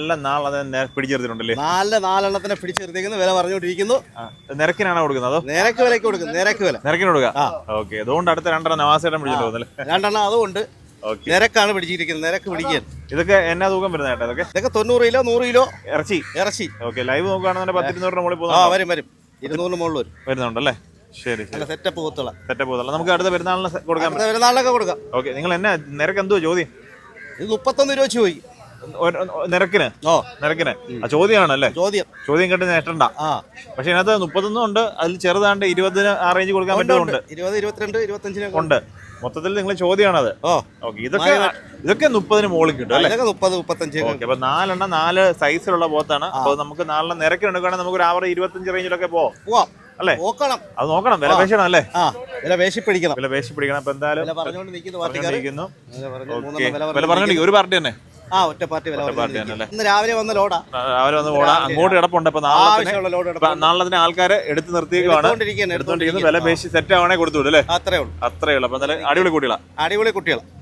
നല്ല നാളെ പിടിച്ചെടുത്തിട്ടുണ്ടല്ലേ? നാലെണ്ണത്തിനെ പിടിച്ചെടുത്തേക്കുന്നു, വില പറഞ്ഞുകൊണ്ടിരിക്കുന്നു. നിരക്കിനാണോ കൊടുക്കുന്നത്? അതോ നിരക്ക് വിലക്ക് കൊടുക്കും, നിരക്ക് വില. നിരക്കിന് കൊടുക്കുക. ഓക്കെ, അതുകൊണ്ട് അടുത്ത 2 നവാസേട്ടൻ പിടിച്ചിട്ട് പോകുന്നല്ലേ? 2 അതുകൊണ്ട് നിരക്കാണ് പിടിച്ചിരിക്കുന്നത്, നിരക്ക് പിടിക്കാൻ. ഇതൊക്കെ എന്നാ തൂക്കം വരുന്ന ചേട്ടാ? ഇതൊക്കെ 90 കിലോ 100 കിലോ ഇറച്ചി. ഓക്കെ, ലൈവ് നോക്കുകയാണെന്നുണ്ടെങ്കിൽ 10-200 മുകളിൽ വരും 200 മുകളിൽ വരുന്നുണ്ടല്ലേ? ശരി, സെറ്റപ്പ് പോത്തുള്ള. നമുക്ക് അടുത്ത പെരുന്നാളിന് കൊടുക്കാം, പെരുന്നാളിനൊക്കെ കൊടുക്കാം. ഓക്കെ, നിങ്ങൾ എന്നാ നിരക്ക് എന്തുവാ ചോദ്യം? ഇത് 31 രൂപ ചോദിക്കും നിരക്കിന്. ചോദ്യമാണല്ലേ? ചോദ്യം കേട്ട് നേട്ടണ്ട. പക്ഷെ ഇതിനകത്ത് 31 ഉണ്ട്, അതിൽ ചെറുതാണ്ട് 20 ആ റേഞ്ച് കൊടുക്കാൻ പറ്റുന്നുണ്ട്. 20, 22, 25 ഉണ്ട്. മൊത്തത്തിൽ നിങ്ങൾ ചോദ്യമാണത്. ഓക്കെ, ഇതൊക്കെ 30 മുകളിൽ കിട്ടും അല്ലേ? 30, 35. ഓക്കെ, അപ്പൊ 4 സൈസിലുള്ള പോത്താണ്. അപ്പൊ നമുക്ക് 4 നിരക്കിന് എടുക്കുകയാണെങ്കിൽ നമുക്ക് ഒരു ആവറേജ് 25 റേഞ്ചിലൊക്കെ പോവാം അല്ലേ? അത് നോക്കണം, വില പേശണം അല്ലേ? വില പേശി പിടിക്കണം. അപ്പൊ എന്തായാലും വില പറഞ്ഞോണ്ടിരിക്കും. ഒരു പാർട്ടി തന്നെ ഒറ്റ പാർട്ടി വില ഇന്ന് രാവിലെ വന്ന ലോഡാ. അങ്ങോട്ട് കിടപ്പുണ്ട്. അപ്പൊ നാളെ ആൾക്കാരെ എടുത്ത് നിർത്തിയേക്കുവാണ്. എടുത്തോണ്ടിരിക്കുന്നു. വില പേശി സെറ്റ് ആവണേ കൊടുത്തു വിടും അല്ലേ? അത്രേ ഉള്ളൂ. അപ്പൊ എന്തായാലും അടിപൊളി കുട്ടികളാ.